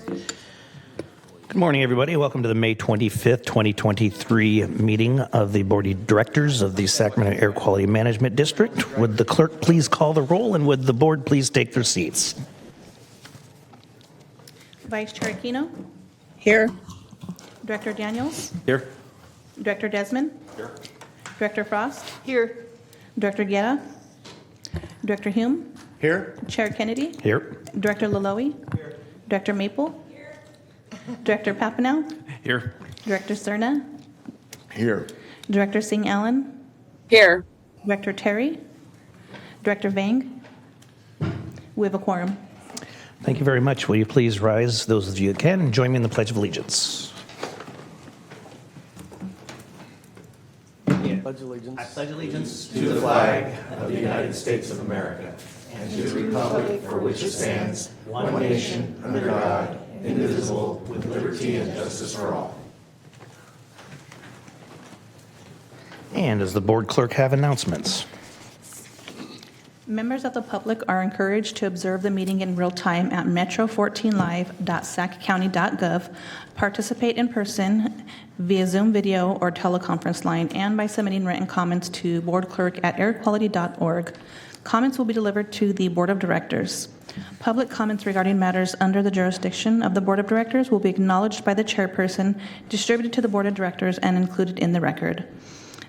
Good morning, everybody. Welcome to the May 25th, 2023 meeting of the Board of Directors of the Sacramento Air Quality Management District. Would the clerk please call the roll, and would the board please take their seats? Vice Chair Aquino. Here. Director Daniels. Here. Director Desmond. Here. Director Frost. Here. Director Guerra. Director Hume. Here. Chair Kennedy. Here. Director Laloe. Here. Director Maple. Director Papineau. Here. Director Cerna. Here. Director Singh Allen. Here. Director Terry. Director Vang. We have a quorum. Thank you very much. Will you please rise, those of you that can, and join me in the Pledge of Allegiance. Pledge allegiance. I pledge allegiance To the flag of the United States of America and to the republic for which it stands, one nation, under God, indivisible, with liberty and justice for all. And does the board clerk have announcements? Members of the public are encouraged to observe the meeting in real time at metro14live.saccounty.gov, participate in person via Zoom video or teleconference line, and by submitting written comments to boardclerk@airquality.org. Comments will be delivered to the Board of Directors. Public comments regarding matters under the jurisdiction of the Board of Directors will be acknowledged by the chairperson, distributed to the Board of Directors, and included in the record.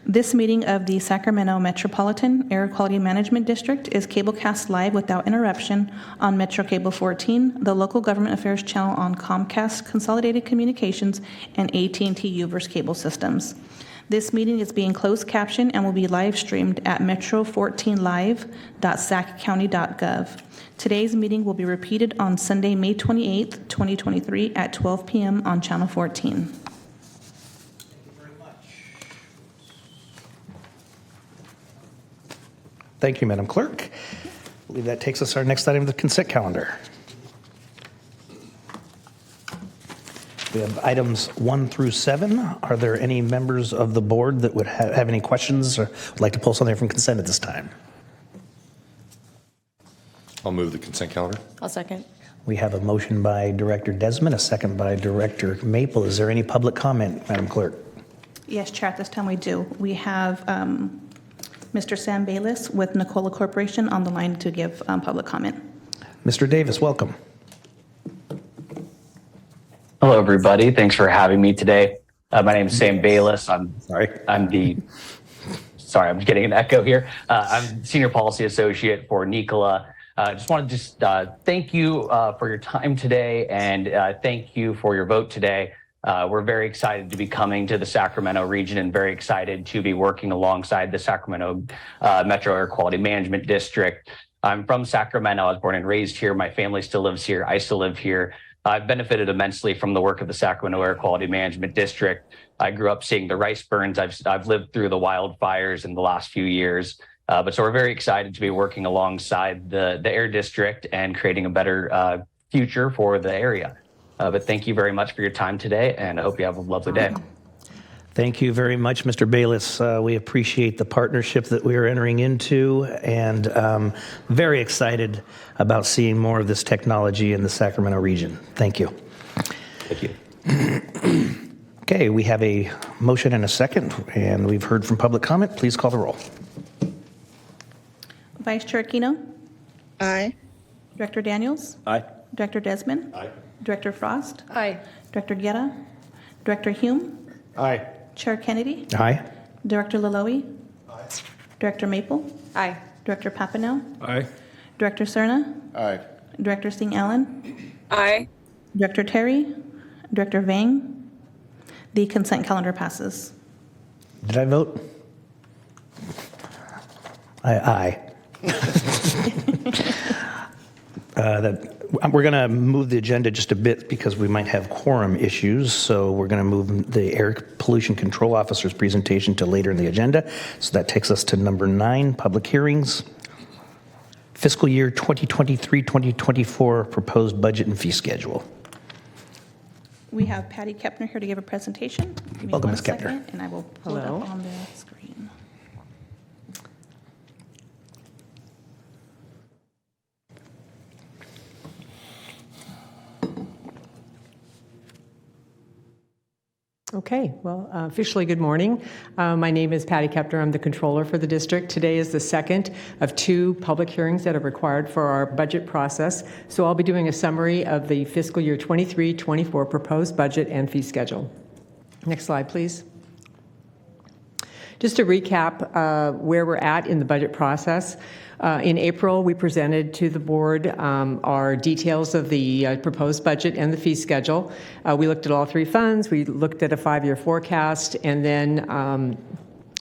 This meeting of the Sacramento Metropolitan Air Quality Management District is cablecast live without interruption on Metro Cable 14, the local government affairs channel on Comcast Consolidated Communications, and AT&T UVerse cable systems. This meeting is being closed captioned and will be live streamed at metro14live.saccounty.gov. Today's meeting will be repeated on Sunday, May 28th, 2023 at 12 p.m. on Channel 14. Thank you, Madam Clerk. I believe that takes us to our next item of the consent calendar. We have items 1 through 7. Are there any members of the board that would have any questions or would like to pull something from consent at this time? I'll move the consent calendar. I'll second. We have a motion by Director Desmond, a second by Director Maple. Is there any public comment, Madam Clerk? Yes, Chair, at this time we do. We have Mr. Sam Bayless with Nicola Corporation on the line to give public comment. Mr. Davis, welcome. Hello, everybody. Thanks for having me today. My name is Sam Bayless. I'm getting an echo here. I'm Senior Policy Associate for Nicola. Just want to thank you for your time today, and thank you for your vote today. We're very excited to be coming to the Sacramento region and very excited to be working alongside the Sacramento Metro Air Quality Management District. I'm from Sacramento. I was born and raised here. My family still lives here. I still live here. I've benefited immensely from the work of the Sacramento Air Quality Management District. I grew up seeing the rice burns. I've lived through the wildfires in the last few years. So we're very excited to be working alongside the Air District and creating a better future for the area. But thank you very much for your time today, and I hope you have a lovely day. Thank you very much, Mr. Bayless. We appreciate the partnership that we are entering into, and very excited about seeing more of this technology in the Sacramento region. Thank you. Thank you. Okay, we have a motion and a second, and we've heard from public comment. Please call the roll. Vice Chair Aquino. Aye. Director Daniels. Aye. Director Desmond. Aye. Director Frost. Aye. Director Guerra. Director Hume. Aye. Chair Kennedy. Aye. Director Laloe. Aye. Director Maple. Aye. Director Papineau. Aye. Director Cerna. Aye. Director Singh Allen. Aye. Director Terry. Director Vang. The consent calendar passes. Did I vote? Aye. We're going to move the agenda just a bit because we might have quorum issues. So we're going to move the Air Pollution Control Officer's presentation to later in the agenda. So that takes us to number 9, public hearings. Fiscal year 2023-2024 proposed budget and fee schedule. We have Patty Kepner here to give a presentation. Give me Welcome, one Ms. Kepner. second, and I will pull it Hello. up on the screen. Okay, well, officially good morning. My name is Patty Kepner. I'm the controller for the district. Today is the second of 2 public hearings that are required for our budget process. So I'll be doing a summary of the fiscal year 23-24 proposed budget and fee schedule. Next slide, please. Just to recap where we're at in the budget process. In April, we presented to the board our details of the proposed budget and the fee schedule. We looked at all 3 funds. We looked at a 5-year forecast, and then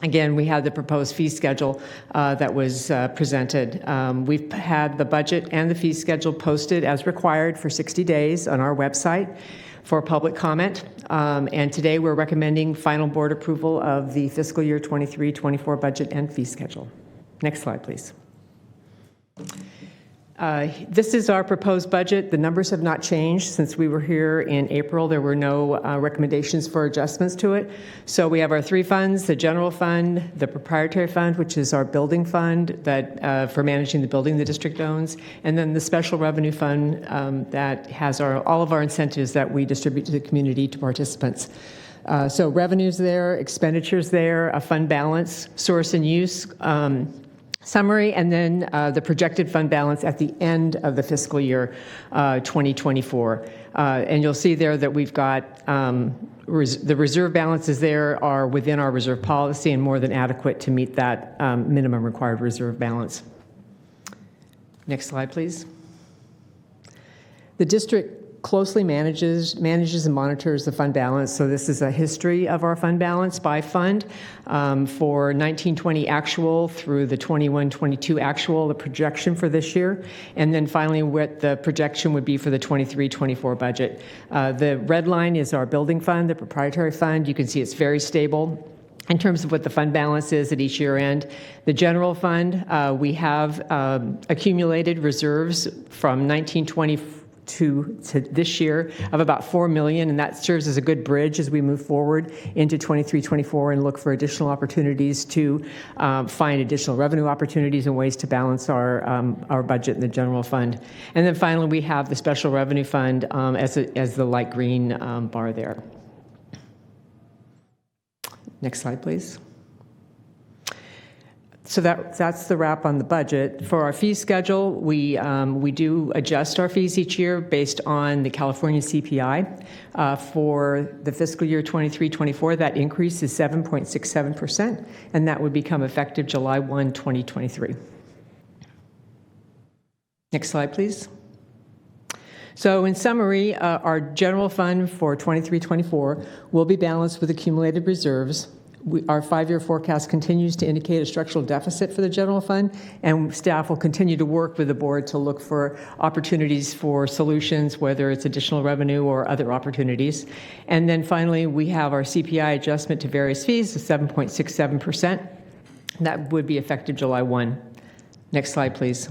again, we had the proposed fee schedule that was presented. We've had the budget and the fee schedule posted as required for 60 days on our website for public comment. And today we're recommending final board approval of the fiscal year 23-24 budget and fee schedule. Next slide, please. This is our proposed budget. The numbers have not changed since we were here in April. There were no recommendations for adjustments to it. So we have our 3 funds, the general fund, the proprietary fund, which is our building fund that for managing the building the district owns, and then the special revenue fund that has all of our incentives that we distribute to the community to participants. So revenues there, expenditures there, a fund balance, source and use, summary, and then the projected fund balance at the end of the fiscal year 2024. And you'll see there that we've got the reserve balances there are within our reserve policy and more than adequate to meet that minimum required reserve balance. Next slide, please. The district closely manages and monitors the fund balance. So this is a history of our fund balance by fund for 19-20 actual through the 21-22 actual, the projection for this year, and then finally what the projection would be for the 23-24 budget. The red line is our building fund, the proprietary fund. You can see it's very stable in terms of what the fund balance is at each year end. The general fund, we have accumulated reserves from 1920 to this year of about $4 million, and that serves as a good bridge as we move forward into 23-24 and look for additional opportunities to find additional revenue opportunities and ways to balance our budget in the general fund. And then finally, we have the special revenue fund as the light green bar there. Next slide, please. So that's the wrap on the budget. For our fee schedule, we do adjust our fees each year based on the California CPI. For the fiscal year 23-24, that increase is 7.67%, and that would become effective July 1, 2023. Next slide, please. So in summary, our general fund for 23-24 will be balanced with accumulated reserves. Our 5-year forecast continues to indicate a structural deficit for the general fund, and staff will continue to work with the board to look for opportunities for solutions, whether it's additional revenue or other opportunities. And then finally, we have our CPI adjustment to various fees of 7.67%. That would be effective July 1. Next slide, please.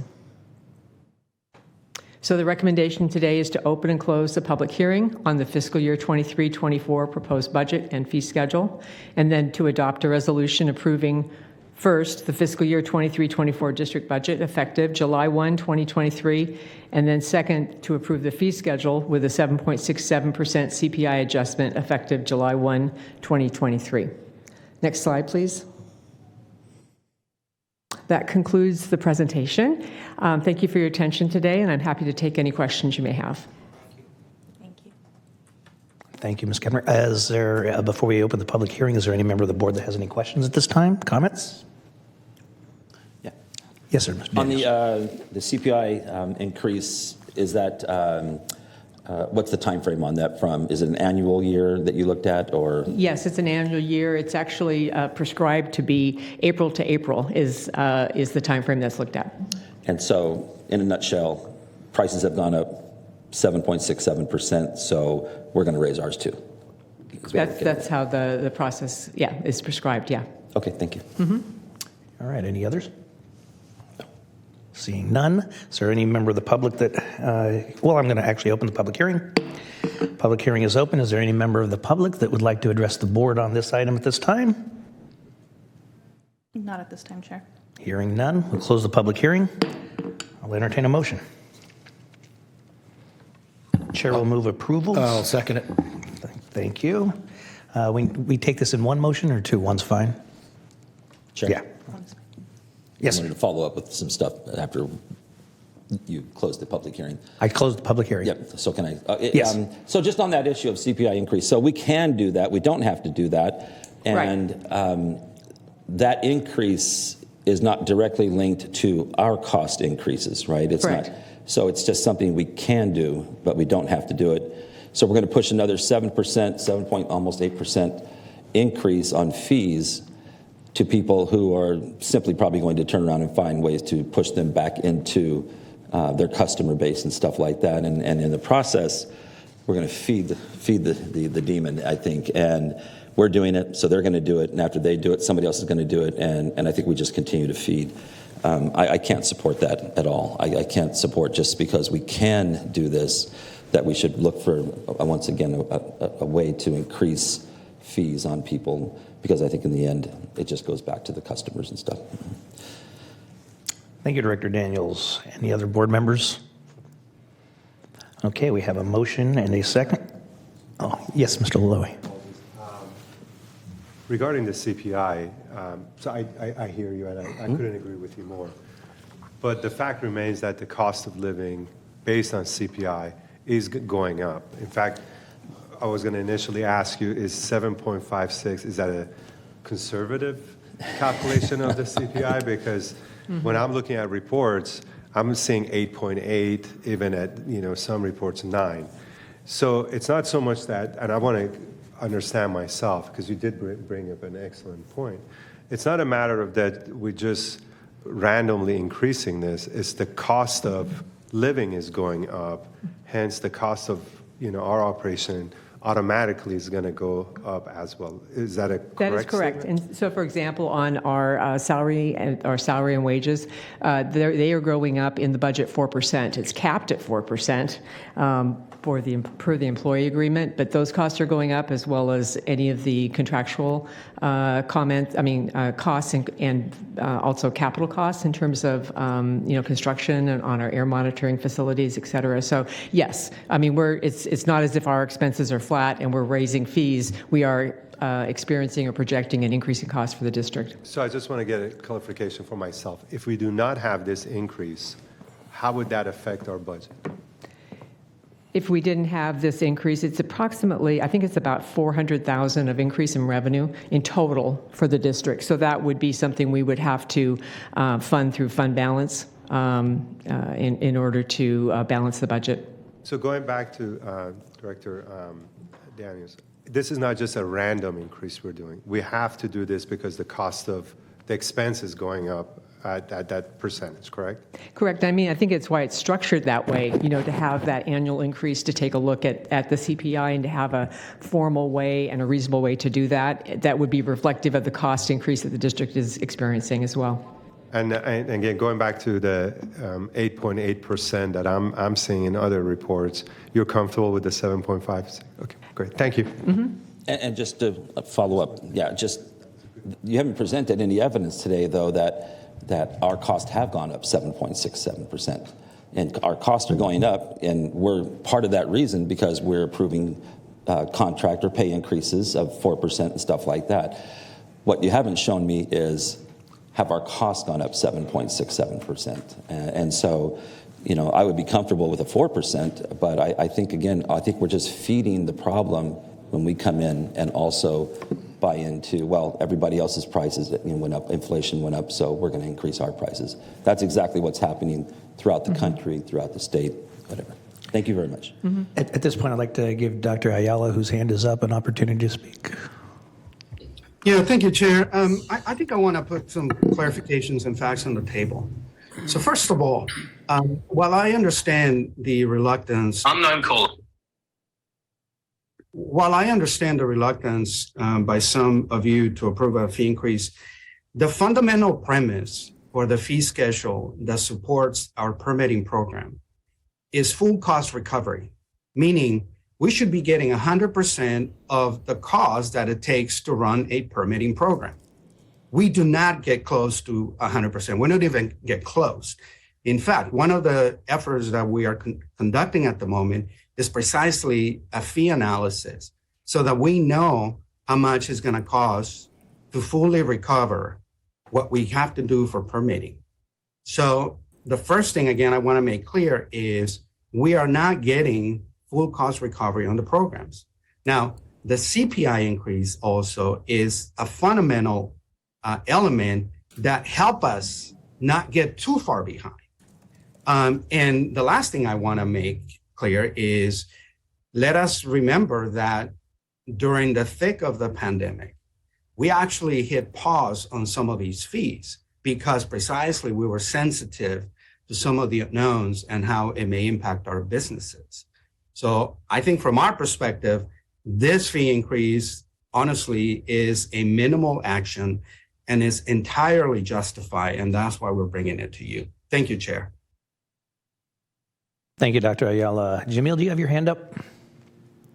So the recommendation today is to open and close the public hearing on the fiscal year 23-24 proposed budget and fee schedule, and then to adopt a resolution approving first the fiscal year 23-24 district budget effective July 1, 2023, and then second to approve the fee schedule with a 7.67% CPI adjustment effective July 1, 2023. Next slide, please. That concludes the presentation. Thank you for your attention today, and I'm happy to take any questions you may have. Thank you. Thank you, Ms. Kepner. Is there, before we open the public hearing, is there any member of the board that has any questions at this time? Comments? Yeah. Yes, sir, Mr. On Daniels. the CPI increase, is that what's the time frame on that from? Is it an annual year that you looked at, or? Yes, it's an annual year. It's actually prescribed to be April to April is the time frame that's looked at. And so, in a nutshell, prices have gone up 7.67%, so we're going to raise ours too. That's how the process, is prescribed, yeah. Okay, thank you. All right, any others? Seeing none, is there any member of the public that, well, I'm going to actually open the public hearing. Public hearing is open. Is there any member of the public that would like to address the board on this item at this time? Not at this time, Chair. Hearing none, we'll close the public hearing. I'll entertain a motion. Chair will move approval. I'll second it. Thank you. We take this in one motion or two? One's fine? Sure. Yeah. Yes, I wanted to follow up with some stuff after you closed the public hearing. I closed the public hearing. Yep. So can I? Yes. So just on that issue of CPI increase, so we can do that. We don't have to do that. And that increase is not directly linked to our cost increases, right? It's Correct. not. So it's just something we can do, but we don't have to do it. So we're going to push another 7%, almost 8% increase on fees to people who are simply probably going to turn around and find ways to push them back into their customer base and stuff like that. And in the process, we're going to feed the demon, I think. And we're doing it, so they're going to do it. And after they do it, somebody else is going to do it. And I think we just continue to feed. I can't support that at all. I can't support just because we can do this, that we should look for, once again, a way to increase fees on people, because I think in the end, it just goes back to the customers and stuff. Thank you, Director Daniels. Any other board members? Okay, we have a motion and a second. Oh, yes, Mr. Lowy. Regarding the CPI, so I hear you, and I couldn't agree with you more. But the fact remains that the cost of living based on CPI is going up. In fact, I was going to initially ask you, is 7.56, is that a conservative calculation of the CPI? Because when I'm looking at reports, I'm seeing 8.8, even at some reports 9. So it's not so much that, and I want to understand myself, because you did bring up an excellent point. It's not a matter of that we just randomly increasing this. It's the cost of living is going up, hence the cost of our operation automatically is going to go up as well. Is that a correct That is correct. statement? And so, for example, on our salary and wages, they are growing up in the budget 4%. It's capped at 4%. Per the employee agreement, but those costs are going up, as well as any of the contractual costs and also capital costs in terms of construction and on our air monitoring facilities, et cetera. So yes, it's not as if our expenses are flat and we're raising fees. We are experiencing or projecting an increasing cost for the district. So I just want to get a clarification for myself. If we do not have this increase, how would that affect our budget? If we didn't have this increase, it's approximately, I think it's about $400,000 of increase in revenue in total for the district. So that would be something we would have to fund through fund balance in order to balance the budget. So going back to Director Daniels, this is not just a random increase we're doing. We have to do this because the cost of the expense is going up at that percentage, correct? Correct. I think it's why it's structured that way, to have that annual increase, to take a look at the CPI and to have a formal way and a reasonable way to do that. That would be reflective of the cost increase that the district is experiencing as well. And again, going back to the 8.8% that I'm seeing in other reports, you're comfortable with the 7.5? Okay, great. Thank you. Mm-hmm. And just to follow up, you haven't presented any evidence today, though, that our costs have gone up 7.67%. And our costs are going up, and we're part of that reason because we're approving contractor pay increases of 4% and stuff like that. What you haven't shown me is, have our costs gone up 7.67%? And so, I would be comfortable with a 4%, but I think we're just feeding the problem when we come in and also buy into, everybody else's prices went up, inflation went up, so we're going to increase our prices. That's exactly what's happening throughout the country, throughout the state, whatever. Thank you very much. Mm-hmm. At this point, I'd like to give Dr. Ayala, whose hand is up, an opportunity to speak. Yeah, thank you, Chair. I think I want to put some clarifications and facts on the table. So first of all, while I understand the reluctance... Unknown caller. While I understand the reluctance by some of you to approve a fee increase, the fundamental premise for the fee schedule that supports our permitting program is full cost recovery, meaning we should be getting 100% of the cost that it takes to run a permitting program. We do not get close to 100%. We don't even get close. In fact, one of the efforts that we are conducting at the moment is precisely a fee analysis so that we know how much it's going to cost to fully recover what we have to do for permitting. So the first thing, again, I want to make clear is we are not getting full cost recovery on the programs. Now, the CPI increase also is a fundamental element that help us not get too far behind. And the last thing I want to make clear is let us remember that during the thick of the pandemic, we actually hit pause on some of these fees because precisely we were sensitive to some of the unknowns and how it may impact our businesses. So I think from our perspective, this fee increase honestly is a minimal action and is entirely justified, and that's why we're bringing it to you. Thank you, Chair. Thank you, Dr. Ayala. Jamil, do you have your hand up?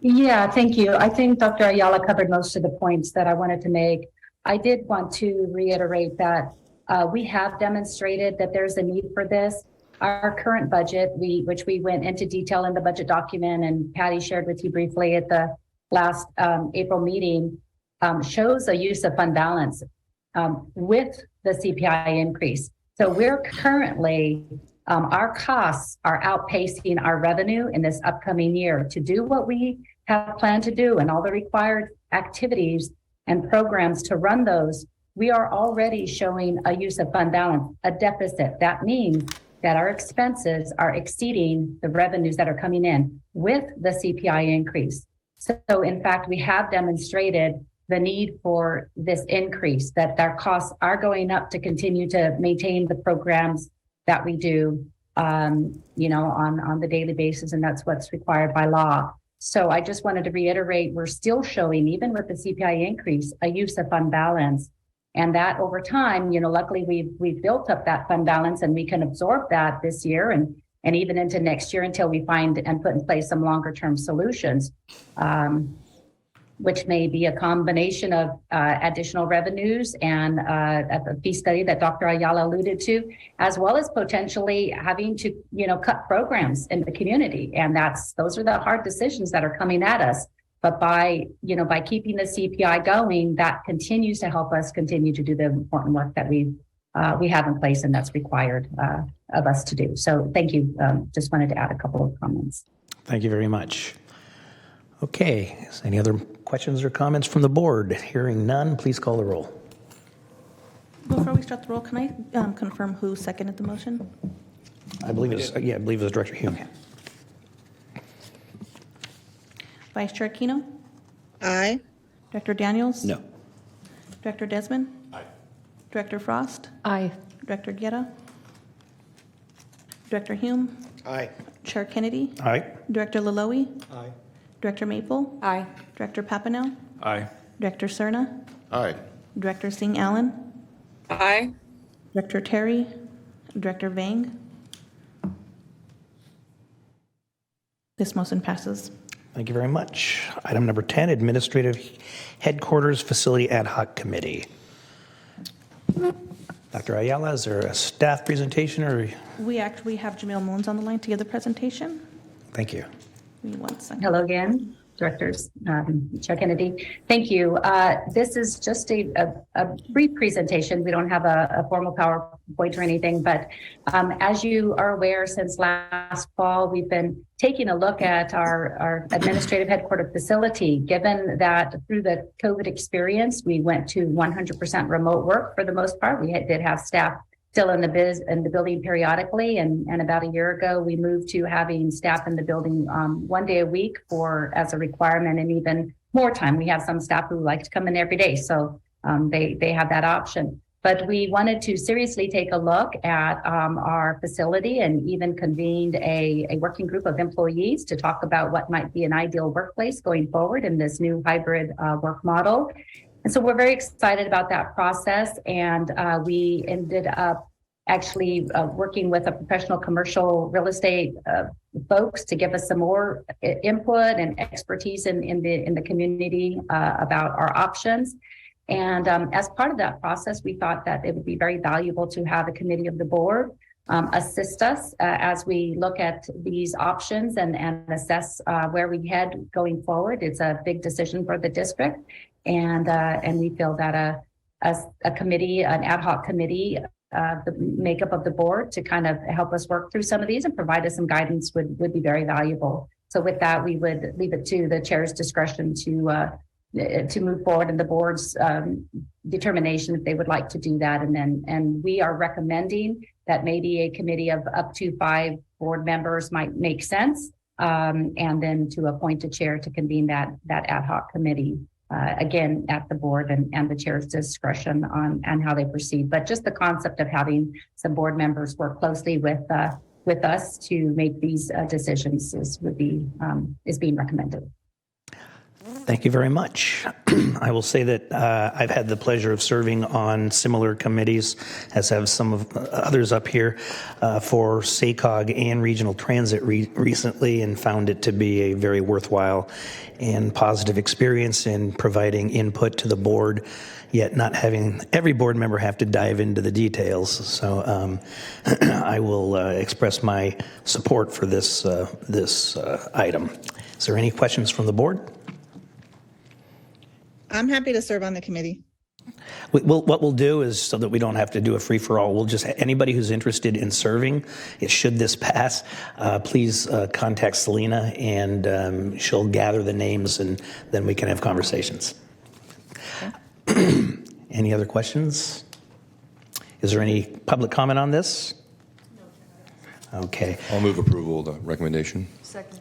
Yeah, thank you. I think Dr. Ayala covered most of the points that I wanted to make. I did want to reiterate that we have demonstrated that there's a need for this. Our current budget, which we went into detail in the budget document and Patty shared with you briefly at the last April meeting, shows a use of fund balance with the CPI increase. So we're currently, our costs are outpacing our revenue in this upcoming year. To do what we have planned to do and all the required activities and programs to run those, we are already showing a use of fund balance, a deficit. That means that our expenses are exceeding the revenues that are coming in with the CPI increase. So in fact, we have demonstrated the need for this increase, that our costs are going up to continue to maintain the programs that we do, on the daily basis, and that's what's required by law. So I just wanted to reiterate, we're still showing, even with the CPI increase, a use of fund balance. And that over time, luckily we've built up that fund balance and we can absorb that this year and even into next year until we find and put in place some longer term solutions, which may be a combination of additional revenues and a fee study that Dr. Ayala alluded to, as well as potentially having to, cut programs in the community. And those are the hard decisions that are coming at us. But by keeping the CPI going, that continues to help us continue to do the important work that we have in place and that's required of us to do. So thank you. Just wanted to add a couple of comments. Thank you very much. Okay, any other questions or comments from the board? Hearing none, please call the roll. Before we start the roll, can I confirm who seconded the motion? I believe it was Director Hume. Vice Chair Keno? Aye. Director Daniels? No. Director Desmond? Aye. Director Frost? Aye. Director Guerra? Director Hume? Aye. Chair Kennedy? Aye. Director Laloe? Aye. Director Maple? Aye. Director Papineau? Aye. Director Cerna? Aye. Director Singh Allen? Aye. Director Terry? Director Vang? This motion passes. Thank you very much. Item number 10, Administrative Headquarters Facility Ad Hoc Committee. Dr. Ayala, is there a staff presentation or? We actually have Jamil Moons on the line to give the presentation. Thank you. Give me 1 second. Hello again, Directors, Chair Kennedy. Thank you. This is just a brief presentation. We don't have a formal PowerPoint or anything, but as you are aware, since last fall, we've been taking a look at our administrative headquarters facility, given that through the COVID experience, we went to 100% remote work for the most part. We did have staff still in the building periodically, and about a year ago we moved to having staff in the building 1 day a week as a requirement, and even more time. We have some staff who like to come in every day, so they have that option. But we wanted to seriously take a look at our facility and even convened a working group of employees to talk about what might be an ideal workplace going forward in this new hybrid work model. And so we're very excited about that process, and we ended up actually working with a professional commercial real estate folks to give us some more input and expertise in the community about our options. And as part of that process, we thought that it would be very valuable to have a committee of the board assist us as we look at these options and assess where we head going forward. It's a big decision for the district. And we feel that a committee, an ad hoc committee, the makeup of the board to kind of help us work through some of these and provide us some guidance would be very valuable. So with that, we would leave it to the chair's discretion to move forward in the board's determination if they would like to do that. And we are recommending that maybe a committee of up to 5 board members might make sense. And then to appoint a chair to convene that ad hoc committee, again, at the board and the chair's discretion on how they proceed. But just the concept of having some board members work closely with us to make these decisions is being recommended. Thank you very much. I will say that I've had the pleasure of serving on similar committees, as have some of others up here, for SACOG and Regional Transit recently, and found it to be a very worthwhile and positive experience in providing input to the board, yet not having every board member have to dive into the details. So I will express my support for this item. Is there any questions from the board? I'm happy to serve on the committee. What we'll do is, so that we don't have to do a free-for-all, we'll just, anybody who's interested in serving, should this pass, please contact Selena, and she'll gather the names, and then we can have conversations. Okay. Any other questions? Is there any public comment on this? No. Okay. I'll move approval of the recommendation. Second.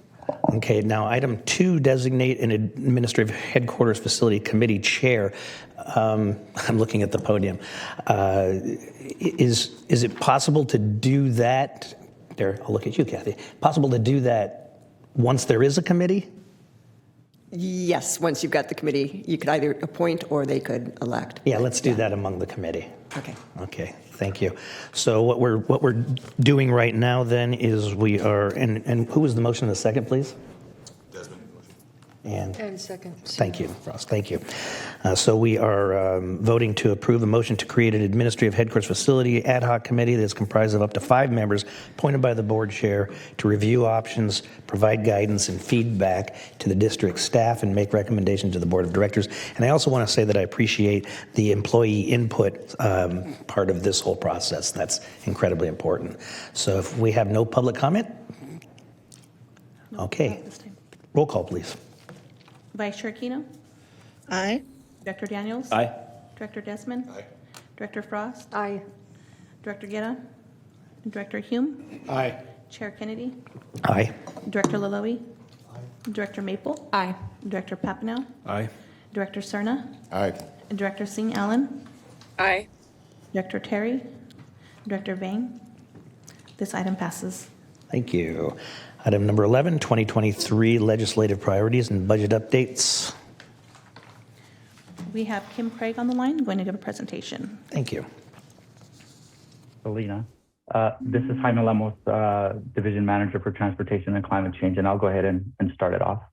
Okay, now item 2, designate an administrative headquarters facility committee chair. I'm looking at the podium. Is it possible to do that? There, I'll look at you, Kathy. Possible to do that once there is a committee? Yes, once you've got the committee, you could either appoint or they could elect. Yeah, let's do that among the committee. Okay. Okay, thank you. So what we're doing right now then is we are, and who was the motion in the second, please? Desmond. And second. Thank you, Frost. Thank you. So we are voting to approve the motion to create an administrative headquarters facility ad hoc committee that is comprised of up to 5 members appointed by the board chair to review options, provide guidance and feedback to the district staff, and make recommendations to the board of directors. And I also want to say that I appreciate the employee input part of this whole process. That's incredibly important. So if we have no public comment, okay. Roll call, please. Vice Chair Keno, Aye. Director Daniels. Aye. Director Desmond. Aye. Director Frost. Aye. Director Guerra. Director Hume. Aye. Chair Kennedy. Aye. Director Laloe. Director Maple. Aye. Director Papineau. Aye. Director Cerna. Aye. Director Singh Allen. Aye. Director Terry. Director Vang. This item passes. Thank you. Item number 11, 2023 legislative priorities and budget updates. We have Kim Craig on the line, going to give a presentation. Thank you. Selena. This is Jaime Lemos, Division Manager for Transportation and Climate Change, and I'll go ahead and start it off.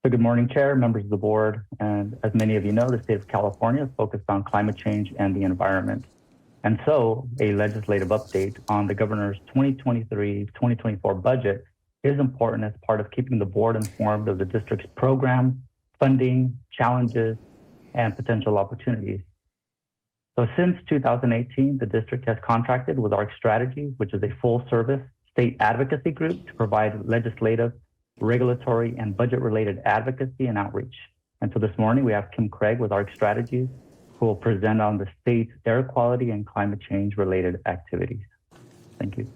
So good morning, Chair, members of the board, and as many of you know, the state of California is focused on climate change and the environment. And so a legislative update on the governor's 2023-2024 budget is important as part of keeping the board informed of the district's program, funding, challenges, and potential opportunities. So since 2018, the district has contracted with ARC Strategy, which is a full-service state advocacy group, to provide legislative, regulatory, and budget-related advocacy and outreach. And so this morning, we have Kim Craig with ARC Strategies, who will present on the state's air quality and climate change-related activities. Thank you.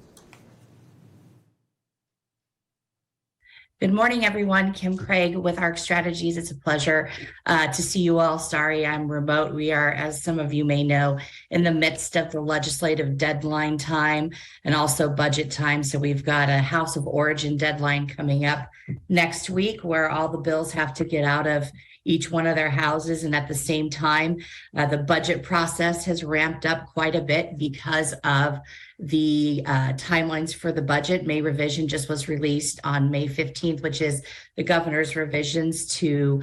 Good morning, everyone. Kim Craig with ARC Strategies. It's a pleasure to see you all. Sorry, I'm remote. We are, as some of you may know, in the midst of the legislative deadline time and also budget time. So we've got a House of Origin deadline coming up next week where all the bills have to get out of each one of their houses. And at the same time, the budget process has ramped up quite a bit because of the timelines for the budget. May revision just was released on May 15th, which is the governor's revisions to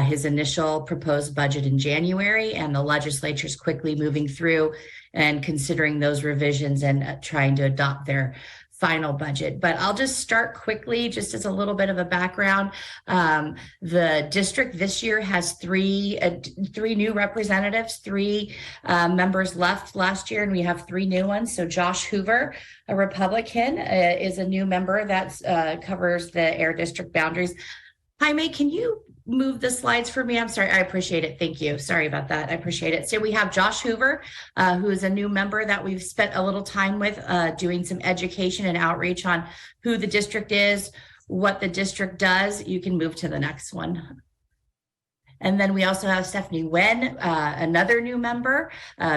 his initial proposed budget in January, and the legislature's quickly moving through and considering those revisions and trying to adopt their final budget. But I'll just start quickly, just as a little bit of a background. The district this year has three new representatives, three members left last year, and we have three new ones. So Josh Hoover, a Republican, is a new member that covers the Air District boundaries. Jaime, can you move the slides for me? I'm sorry. I appreciate it. Thank you. Sorry about that. I appreciate it. So we have Josh Hoover, who is a new member that we've spent a little time with doing some education and outreach on who the district is, what the district does. You can move to the next one. And then we also have Stephanie Wen, another new member,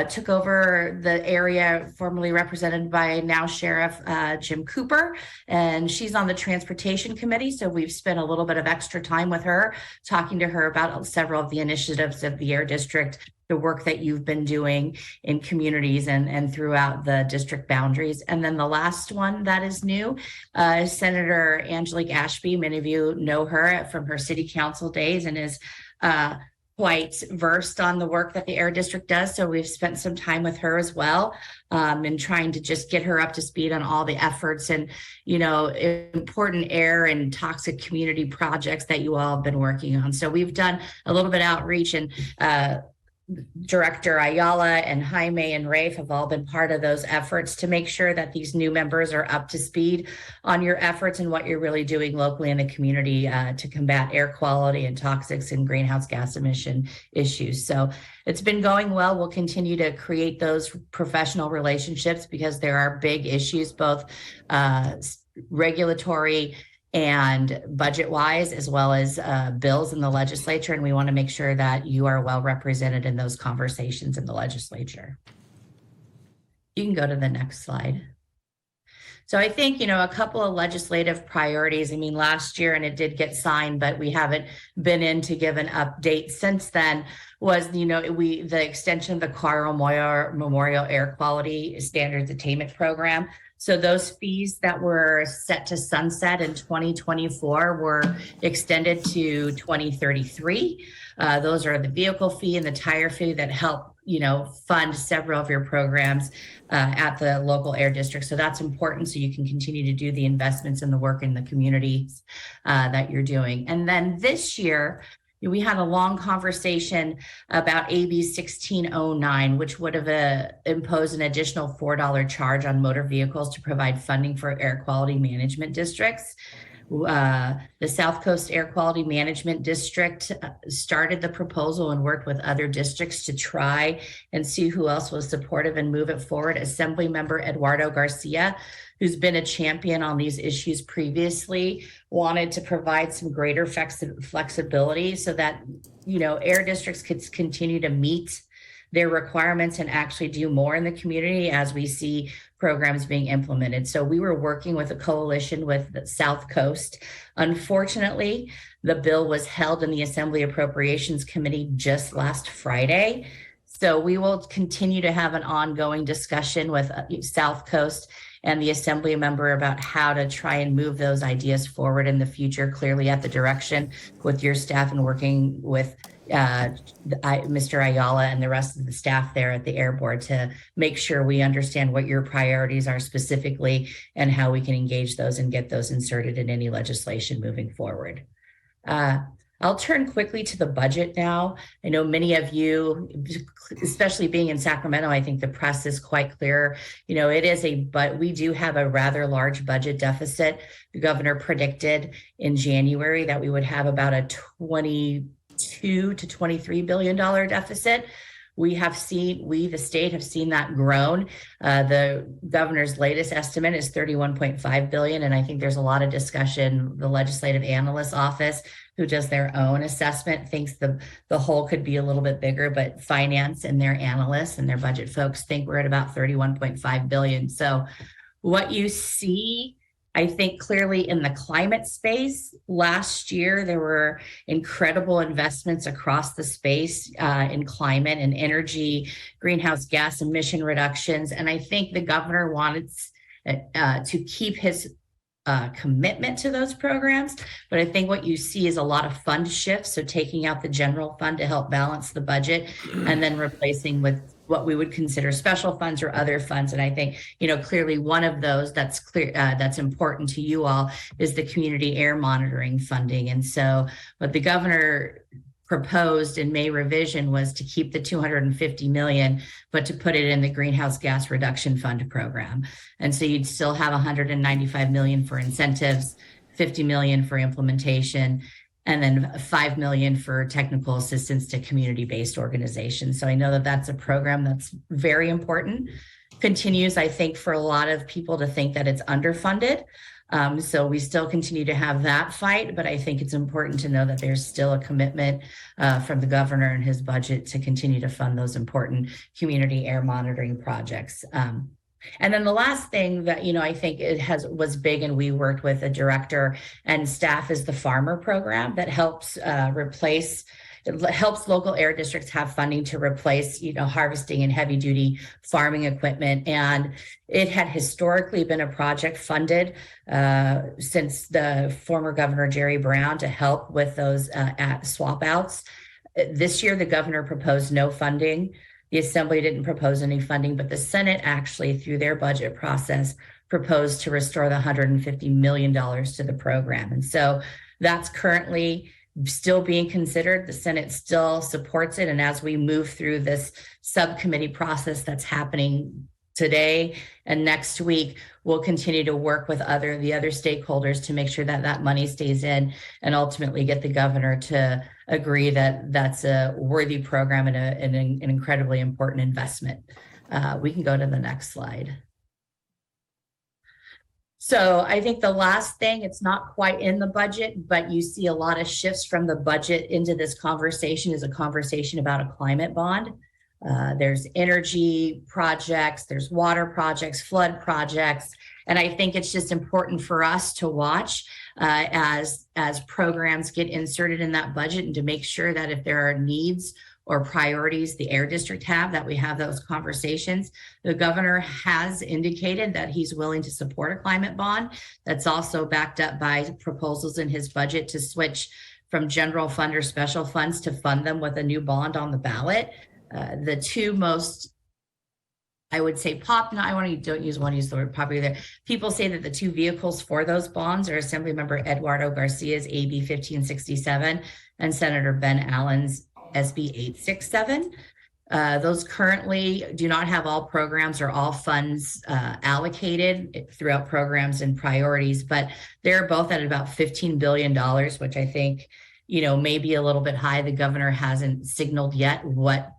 took over the area formerly represented by now Sheriff Jim Cooper, and she's on the Transportation Committee. So we've spent a little bit of extra time with her, talking to her about several of the initiatives of the Air District, the work that you've been doing in communities and throughout the district boundaries. And then the last one that is new is Senator Angelique Ashby. Many of you know her from her city council days and is quite versed on the work that the Air District does. So we've spent some time with her as well, and trying to just get her up to speed on all the efforts and, important air and toxic community projects that you all have been working on. So we've done a little bit of outreach, and Director Ayala and Jaime and Rafe have all been part of those efforts to make sure that these new members are up to speed on your efforts and what you're really doing locally in the community to combat air quality and toxics and greenhouse gas emission issues. So it's been going well. We'll continue to create those professional relationships because there are big issues, both regulatory and budget-wise, as well as bills in the legislature. And we want to make sure that you are well represented in those conversations in the legislature. You can go to the next slide. So I think, a couple of legislative priorities. I mean, last year, and it did get signed, but we haven't been in to give an update since then, was, the extension of the Carl Moyer Memorial Air Quality Standards Attainment Program. So those fees that were set to sunset in 2024 were extended to 2033. Those are the vehicle fee and the tire fee that help, fund several of your programs at the local air district. So that's important so you can continue to do the investments in the work in the communities that you're doing. And then this year, we had a long conversation about AB 1609, which would have imposed an additional $4 charge on motor vehicles to provide funding for air quality management districts. The South Coast Air Quality Management District started the proposal and worked with other districts to try and see who else was supportive and move it forward. Assemblymember Eduardo Garcia, who's been a champion on these issues previously, wanted to provide some greater flexibility so that, air districts could continue to meet their requirements and actually do more in the community as we see programs being implemented. So we were working with a coalition with the South Coast. Unfortunately, the bill was held in the Assembly Appropriations Committee just last Friday. So we will continue to have an ongoing discussion with South Coast and the Assembly member about how to try and move those ideas forward in the future, clearly at the direction with your staff and working with Mr. Ayala and the rest of the staff there at the Air Board to make sure we understand what your priorities are specifically and how we can engage those and get those inserted in any legislation moving forward. I'll turn quickly to the budget now. I know many of you, especially being in Sacramento, I think the press is quite clear. But we do have a rather large budget deficit. The governor predicted in January that we would have about a $22 to $23 billion deficit. The state have seen that grown. The governor's latest estimate is 31.5 billion. And I think there's a lot of discussion. The legislative analyst office, who does their own assessment, thinks the whole could be a little bit bigger, but finance and their analysts and their budget folks think we're at about 31.5 billion. So what you see, I think, clearly in the climate space, last year there were incredible investments across the space in climate and energy, greenhouse gas emission reductions. And I think the governor wanted to keep his commitment to those programs. But I think what you see is a lot of fund shifts. So taking out the general fund to help balance the budget and then replacing with what we would consider special funds or other funds. And I think, clearly one of those that's clear, that's important to you all is the community air monitoring funding. And so what the governor proposed in May revision was to keep the $250 million, but to put it in the greenhouse gas reduction fund program. And so you'd still have $195 million for incentives, $50 million for implementation, and then $5 million for technical assistance to community-based organizations. So I know that that's a program that's very important. Continues, I think, for a lot of people to think that it's underfunded. So we still continue to have that fight, but I think it's important to know that there's still a commitment from the governor and his budget to continue to fund those important community air monitoring projects. And then the last thing that, I think was big, and we worked with a director and staff, is the farmer program that helps helps local air districts have funding to replace, harvesting and heavy duty farming equipment. And it had historically been a project funded since the former Governor Jerry Brown to help with those swap outs. This year, the governor proposed no funding. The Assembly didn't propose any funding, but the Senate actually, through their budget process, proposed to restore the $150 million to the program. And so that's currently still being considered. The Senate still supports it. And as we move through this subcommittee process that's happening today and next week, we'll continue to work with the other stakeholders to make sure that that money stays in and ultimately get the governor to agree that that's a worthy program and an incredibly important investment. We can go to the next slide. So I think the last thing, it's not quite in the budget, but you see a lot of shifts from the budget into this conversation, is a conversation about a climate bond. There's energy projects, there's water projects, flood projects. And I think it's just important for us to watch as programs get inserted in that budget, and to make sure that if there are needs or priorities the air district have, that we have those conversations. The governor has indicated that he's willing to support a climate bond. That's also backed up by proposals in his budget to switch from general fund or special funds to fund them with a new bond on the ballot. The two most, I would say, don't use the word popular there. People say that the two vehicles for those bonds are Assemblymember Eduardo Garcia's AB 1567 and Senator Ben Allen's SB 867. Those currently do not have all programs or all funds allocated throughout programs and priorities, but they're both at about $15 billion, which I think, may be a little bit high. The governor hasn't signaled yet what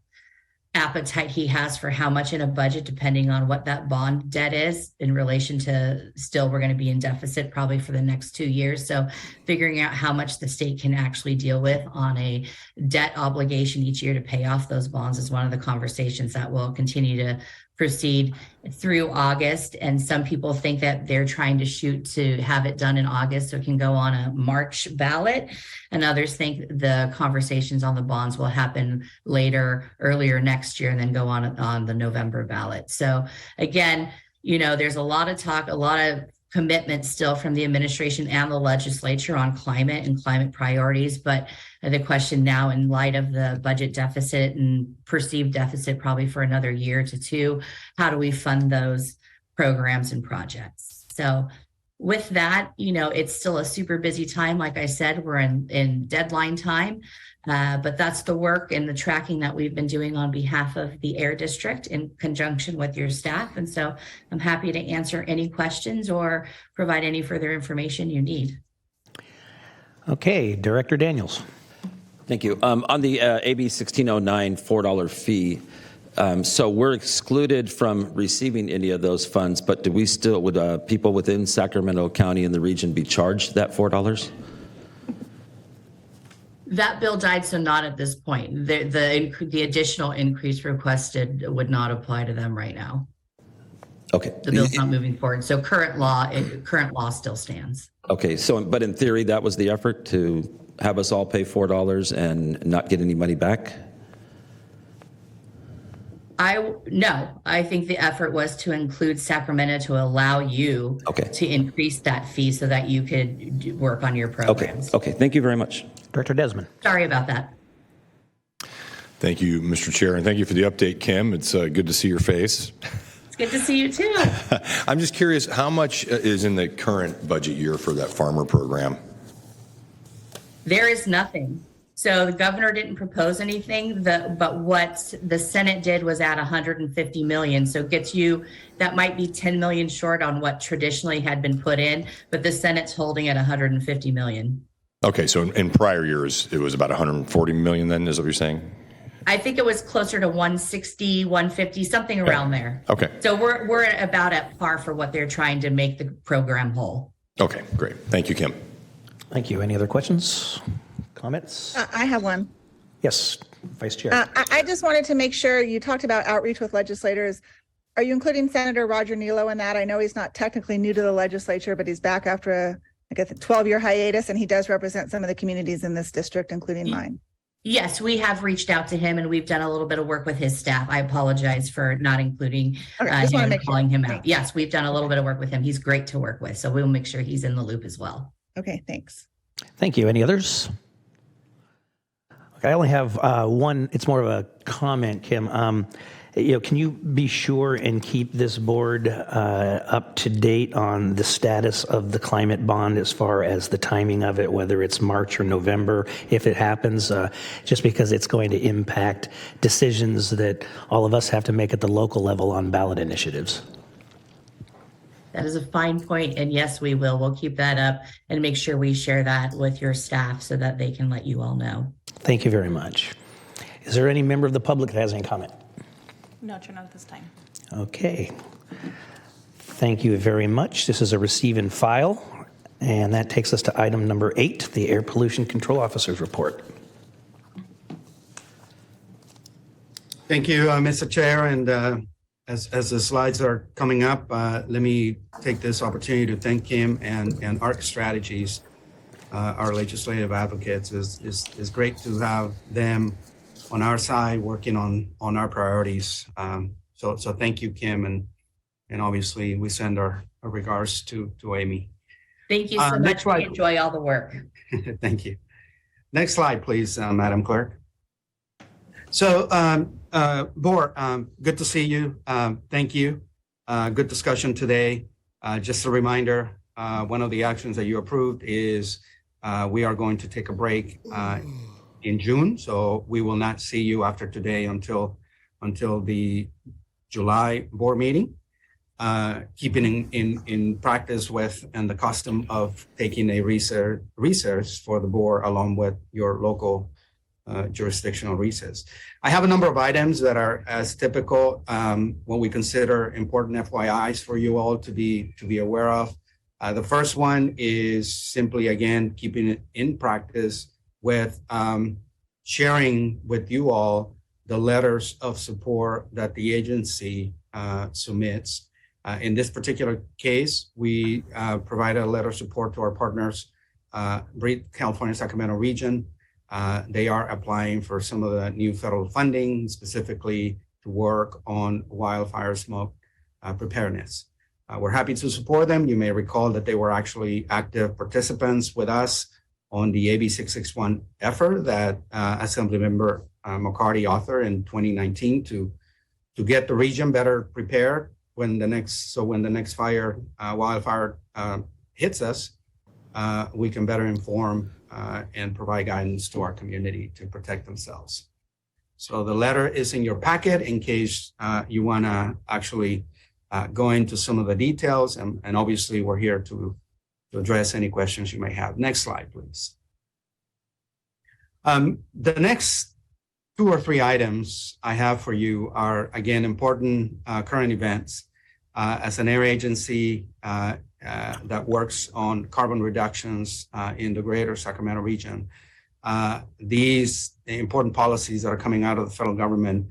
appetite he has for how much in a budget, depending on what that bond debt is in relation to, still we're going to be in deficit probably for the next 2 years. So figuring out how much the state can actually deal with on a debt obligation each year to pay off those bonds is one of the conversations that will continue to proceed through August. And some people think that they're trying to shoot to have it done in August so it can go on a March ballot. And others think the conversations on the bonds will happen earlier next year, and then go on the November ballot. So again, there's a lot of talk, a lot of commitment still from the administration and the legislature on climate and climate priorities. But the question now, in light of the budget deficit and perceived deficit probably for another year to two, how do we fund those programs and projects? So with that, it's still a super busy time. Like I said, we're in deadline time, but that's the work and the tracking that we've been doing on behalf of the Air District in conjunction with your staff. And so I'm happy to answer any questions or provide any further information you need. Okay, Director Daniels. Thank you. On the AB 1609 $4 fee, so we're excluded from receiving any of those funds, but would people within Sacramento County and the region be charged that $4? That bill died, so not at this point. The additional increase requested would not apply to them right now. Okay. The bill's not moving forward. So current law still stands. Okay. But in theory, that was the effort, to have us all pay $4 and not get any money back? No, I think the effort was to include Sacramento to allow you to increase that fee so that you could work on your programs. Okay. Thank you very much. Director Desmond. Sorry about that. Thank you, Mr. Chair, and thank you for the update, Kim. It's good to see your face. It's good to see you too. I'm just curious, how much is in the current budget year for that farmer program? There is nothing. So the governor didn't propose anything, but what the Senate did was add 150 million. So it gets you, that might be 10 million short on what traditionally had been put in, but the Senate's holding at 150 million. Okay, so in prior years, it was about 140 million then, is that what you're saying? I think it was closer to 160, 150, something around there. Okay. So we're about at par for what they're trying to make the program whole. Okay, great. Thank you, Kim. Thank you. Any other questions, comments? I have one. Yes, Vice Chair. I just wanted to make sure, you talked about outreach with legislators. Are you including Senator Roger Nilo in that? I know he's not technically new to the legislature, but he's back after a 12-year hiatus, and he does represent some of the communities in this district, including mine. Yes, we have reached out to him and we've done a little bit of work with his staff. I apologize for not including him and calling him out. Yes, we've done a little bit of work with him. He's great to work with. So we'll make sure he's in the loop as well. Okay, thanks. Thank you. Any others? Okay, I only have one. It's more of a comment, Kim. Can you be sure and keep this board up to date on the status of the climate bond as far as the timing of it, whether it's March or November, if it happens, just because it's going to impact decisions that all of us have to make at the local level on ballot initiatives? That is a fine point, and yes, we will. We'll keep that up and make sure we share that with your staff so that they can let you all know. Thank you very much. Is there any member of the public that has any comment? No, Chair, not at this time. Okay. Thank you very much. This is a receive and file, and that takes us to item number 8, the Air Pollution Control Officer's Report. Thank you, Mr. Chair. And as the slides are coming up, let me take this opportunity to thank Kim and ARC Strategies, our legislative advocates. It's great to have them on our side working on our priorities. So thank you, Kim, and obviously we send our regards to Amy. Thank you so much. We enjoy all the work. Thank you. Next slide, please, Madam Clerk. So, Board, good to see you. Thank you. Good discussion today. Just a reminder, one of the actions that you approved is we are going to take a break in June. So we will not see you after today until the July board meeting. Keeping in practice with and the custom of taking a recess for the board along with your local jurisdictional recess. I have a number of items that are as typical when we consider important FYIs for you all to be aware of. The first one is simply, again, keeping it in practice with sharing with you all the letters of support that the agency submits. In this particular case, we provide a letter of support to our partners, California, Sacramento region. They are applying for some of the new federal funding, specifically to work on wildfire smoke preparedness. We're happy to support them. You may recall that they were actually active participants with us on the AB 661 effort that Assemblymember McCarty authored in 2019 to get the region better prepared when the next wildfire hits us, we can better inform and provide guidance to our community to protect themselves. So the letter is in your packet in case you want to actually go into some of the details, and obviously we're here to address any questions you may have. Next slide, please. The next 2 or 3 items I have for you are, again, important current events. As an air agency that works on carbon reductions in the greater Sacramento region, these important policies that are coming out of the federal government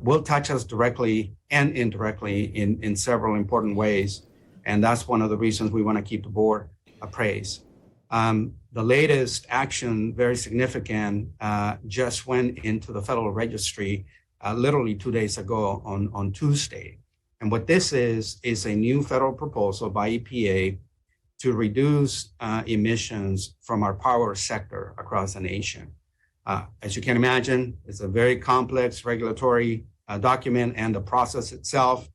will touch us directly and indirectly in several important ways. And that's one of the reasons we want to keep the board appraised. The latest action, very significant, just went into the Federal Registry literally 2 days ago on Tuesday. And what this is a new federal proposal by EPA to reduce emissions from our power sector across the nation. As you can imagine, it's a very complex regulatory document, and the process itself,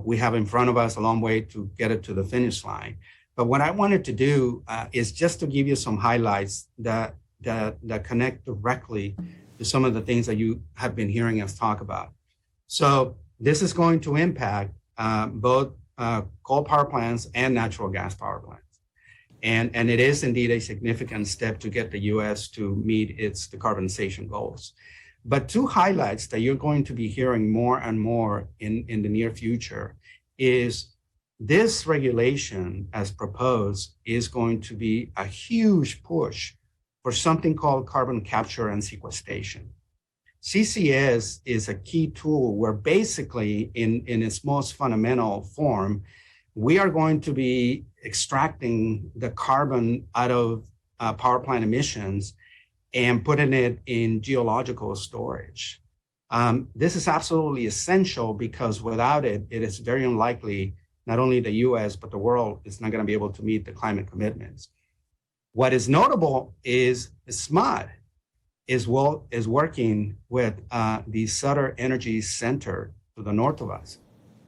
we have in front of us a long way to get it to the finish line. But what I wanted to do is just to give you some highlights that connect directly to some of the things that you have been hearing us talk about. So this is going to impact both coal power plants and natural gas power plants. And it is indeed a significant step to get the U.S. to meet its decarbonization goals. But two highlights that you're going to be hearing more and more in the near future is this regulation, as proposed, is going to be a huge push for something called carbon capture and sequestration. CCS is a key tool where basically in its most fundamental form, we are going to be extracting the carbon out of power plant emissions and putting it in geological storage. This is absolutely essential because without it, it is very unlikely not only the US, but the world is not going to be able to meet the climate commitments. What is notable is SMUD is working with the Sutter Energy Center to the north of us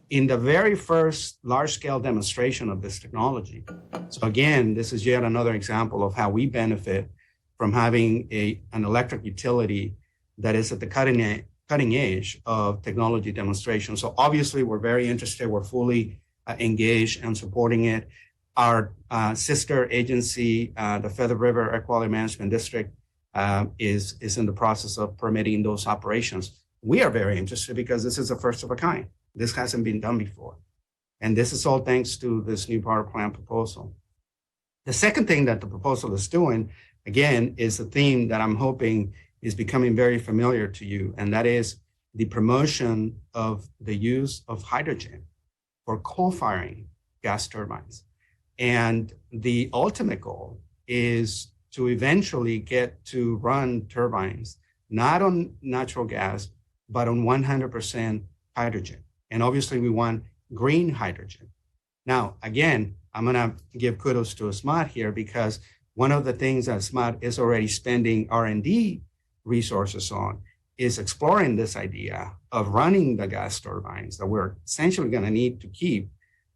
in the very first large-scale demonstration of this technology. So again, this is yet another example of how we benefit from having an electric utility that is at the cutting edge of technology demonstration. So obviously, we're very interested. We're fully engaged and supporting it. Our sister agency, the Feather River Air Quality Management District, is in the process of permitting those operations. We are very interested because this is a first of a kind. This hasn't been done before. And this is all thanks to this new power plant proposal. The second thing that the proposal is doing, again, is a theme that I'm hoping is becoming very familiar to you, and that is the promotion of the use of hydrogen for coal-firing gas turbines. And the ultimate goal is to eventually get to run turbines, not on natural gas, but on 100% hydrogen. And obviously we want green hydrogen. Now, again, I'm gonna give kudos to SMUD here because one of the things that SMUD is already spending R&D resources on is exploring this idea of running the gas turbines that we're essentially gonna need to keep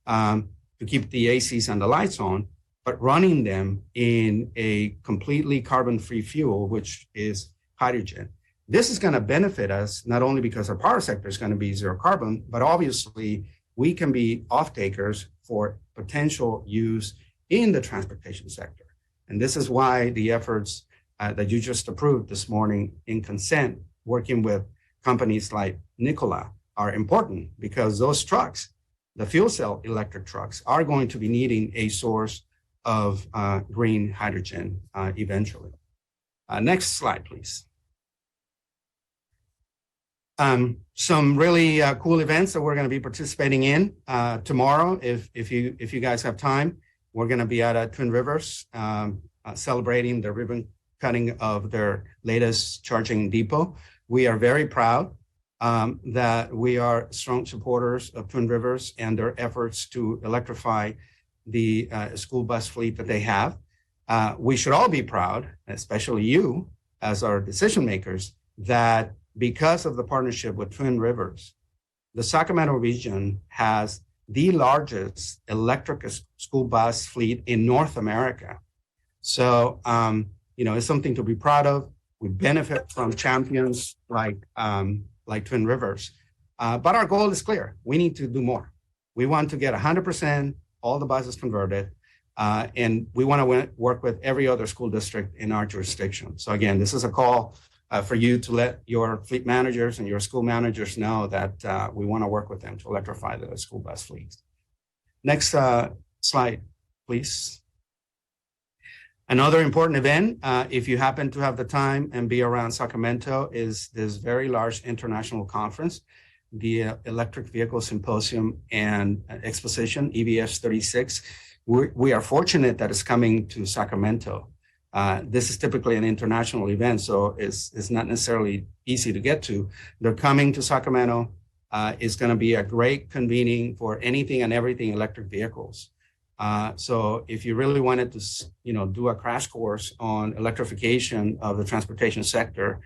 the ACs and the lights on, but running them in a completely carbon-free fuel, which is hydrogen. This is going to benefit us not only because our power sector is going to be zero carbon, but obviously we can be off-takers for potential use in the transportation sector. And this is why the efforts that you just approved this morning in consent, working with companies like Nikola, are important because those trucks, the fuel cell electric trucks, are going to be needing a source of green hydrogen eventually. Next slide, please. Some really cool events that we're going to be participating in tomorrow. If you guys have time, we're going to be at Twin Rivers celebrating the ribbon cutting of their latest charging depot. We are very proud that we are strong supporters of Twin Rivers and their efforts to electrify the school bus fleet that they have. We should all be proud, especially you as our decision makers, that because of the partnership with Twin Rivers, the Sacramento region has the largest electric school bus fleet in North America. So, it's something to be proud of. We benefit from champions like Twin Rivers. But our goal is clear. We need to do more. We want to get 100% all the buses converted, and we want to work with every other school district in our jurisdiction. So again, this is a call for you to let your fleet managers and your school managers know that we want to work with them to electrify the school bus fleets. Next slide, please. Another important event, if you happen to have the time and be around Sacramento, is this very large international conference, the Electric Vehicle Symposium and Exposition, EVS 36. We are fortunate that it's coming to Sacramento. This is typically an international event, so it's not necessarily easy to get to. They're coming to Sacramento. It's going to be a great convening for anything and everything electric vehicles. So if you really wanted to, do a crash course on electrification of the transportation sector,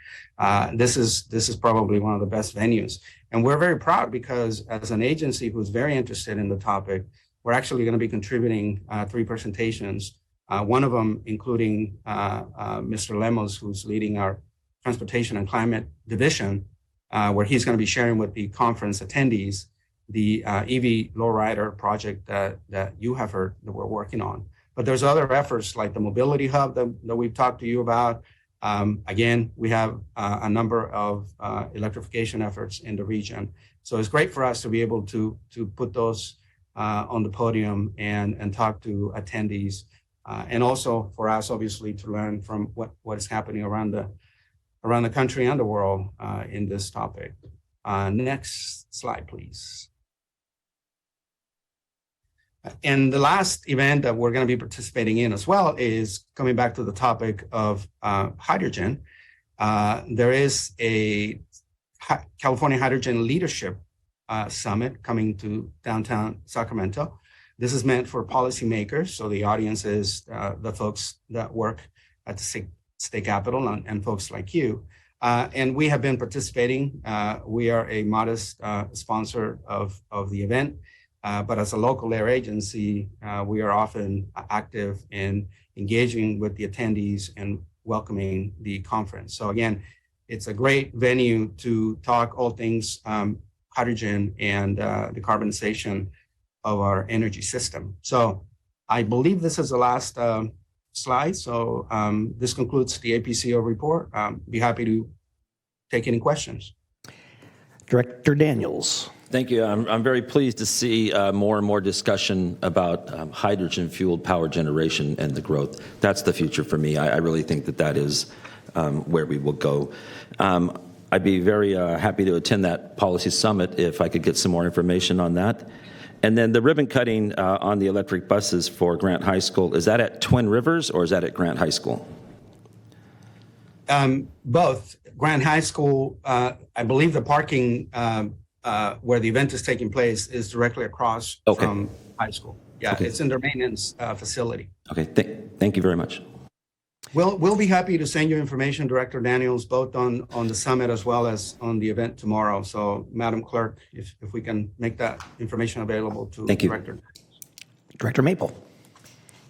this is probably one of the best venues. And we're very proud because as an agency who's very interested in the topic, we're actually going to be contributing 3 presentations. One of them including Mr. Lemos, who's leading our Transportation and Climate Division, where he's going to be sharing with the conference attendees the EV lowrider project that you have heard that we're working on. But there's other efforts like the Mobility Hub that we've talked to you about. Again, we have a number of electrification efforts in the region. So it's great for us to be able to put those on the podium and talk to attendees. And also for us, obviously, to learn from what is happening around the country and the world in this topic. Next slide, please. And the last event that we're going to be participating in as well is coming back to the topic of hydrogen. There is a California Hydrogen Leadership Summit coming to downtown Sacramento. This is meant for policymakers, so the audience is the folks that work at the state capitol and folks like you. And we have been participating. We are a modest sponsor of the event. But as a local air agency, we are often active in engaging with the attendees and welcoming the conference. So again, it's a great venue to talk all things hydrogen and decarbonization of our energy system. So I believe this is the last slide. So this concludes the APCO report. Be happy to take any questions. Director Daniels. Thank you. I'm very pleased to see more and more discussion about hydrogen-fueled power generation and the growth. That's the future for me. I really think that is where we will go. I'd be very happy to attend that policy summit if I could get some more information on that. And then the ribbon cutting on the electric buses for Grant High School, is that at Twin Rivers or is that at Grant High School? Both. Grant High School, I believe the parking where the event is taking place is directly across from high school. Yeah, okay. It's in their maintenance facility. Okay, thank you very much. We'll be happy to send you information, Director Daniels, both on the summit as well as on the event tomorrow. So, Madam Clerk, if we can make that information available to Director. Director Maple.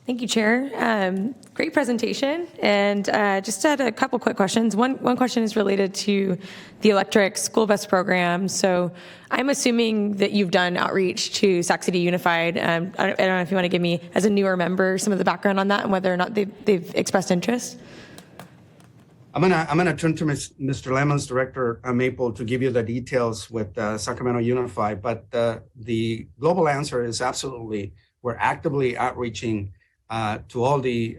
Thank you, Chair. Great presentation. And just had a couple quick questions. One question is related to the electric school bus program. So I'm assuming that you've done outreach to Sac City Unified. I don't know if you want to give me, as a newer member, some of the background on that and whether or not they've expressed interest. I'm gonna turn to Mr. Lemons, Director Maple, to give you the details with Sacramento Unified. But the global answer is absolutely. We're actively outreaching to all the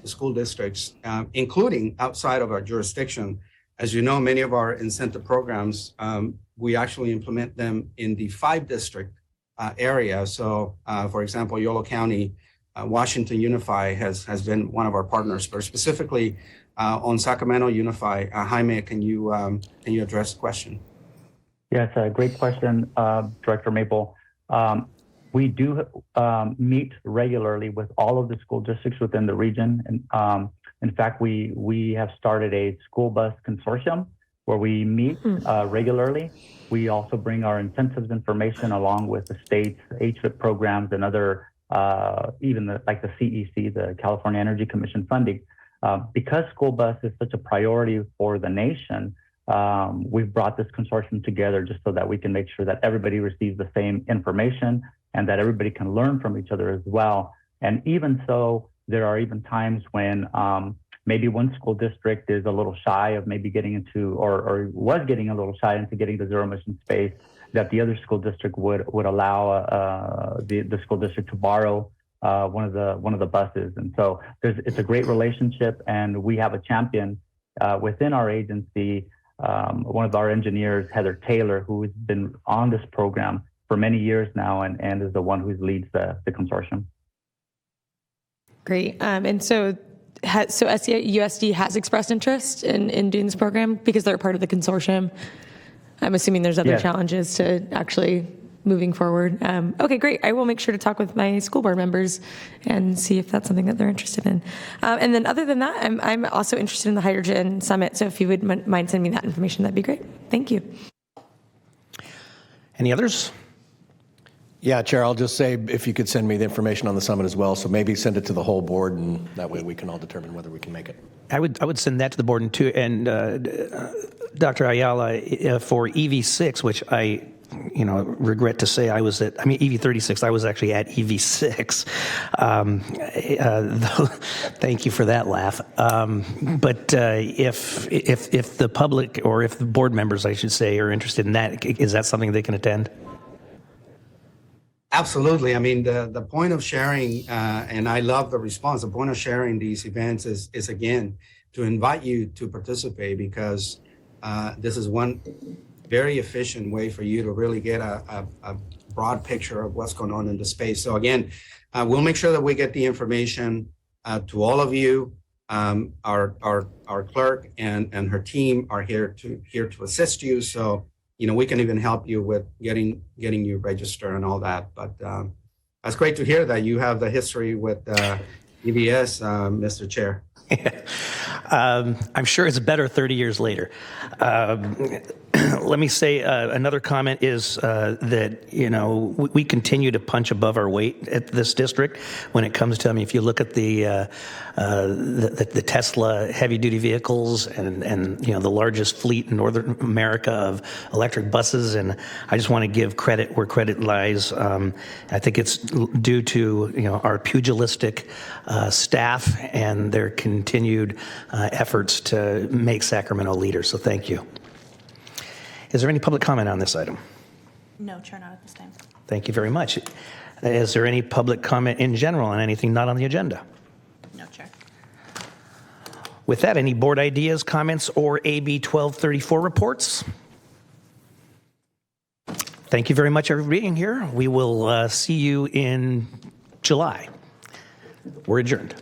school districts, including outside of our jurisdiction. As you know, many of our incentive programs, we actually implement them in the 5-district area. So, for example, Yolo County, Washington Unify has been one of our partners, but specifically on Sacramento Unify. Jaime, can you address the question? Yes, great question, Director Maple. We do meet regularly with all of the school districts within the region. And in fact, we have started a school bus consortium where we meet regularly. We also bring our incentives information along with the state's HVIP programs and other, like the CEC, the California Energy Commission funding. Because school bus is such a priority for the nation, we've brought this consortium together just so that we can make sure that everybody receives the same information and that everybody can learn from each other as well. And even so, there are even times when maybe one school district is a little shy of maybe getting into, or was getting a little shy into getting the zero emission space, that the other school district would allow the school district to borrow one of the buses. And so it's a great relationship, and we have a champion within our agency, one of our engineers, Heather Taylor, who has been on this program for many years now and is the one who leads the consortium. Great. And so SCUSD has expressed interest in doing this program because they're part of the consortium. I'm assuming there's other challenges to actually moving forward. Okay, great. I will make sure to talk with my school board members and see if that's something that they're interested in. And then other than that, I'm also interested in the Hydrogen Summit. So if you would mind sending me that information, that'd be great. Thank you. Any others? Yeah, Chair, I'll just say if you could send me the information on the summit as well. So maybe send it to the whole board, and that way we can all determine whether we can make it. I would send that to the board too. And Dr. Ayala, for EV6, which I regret to say EV36, I was actually at EV6. Thank you for that laugh. But if the public, or if the board members, I should say, are interested in that, is that something they can attend? Absolutely. I mean, the point of sharing, and I love the response, the point of sharing these events is again, to invite you to participate, because this is one very efficient way for you to really get a broad picture of what's going on in the space. So again, we'll make sure that we get the information to all of you. Our clerk and her team are here to assist you. So we can even help you with getting you registered and all that. But that's great to hear that you have the history with EVS, Mr. Chair. I'm sure it's better 30 years later. Let me say another comment is that, we continue to punch above our weight at this district when it comes to, if you look at the Tesla heavy duty vehicles and the largest fleet in Northern America of electric buses. And I just want to give credit where credit lies. I think it's due to, our pugilistic staff and their continued efforts to make Sacramento leaders. So thank you. Is there any public comment on this item? No, Chair, not at this time. Thank you very much. Is there any public comment in general on anything not on the agenda? No, Chair. With that, any board ideas, comments, or AB 1234 reports? Thank you very much for being here. We will see you in July. We're adjourned.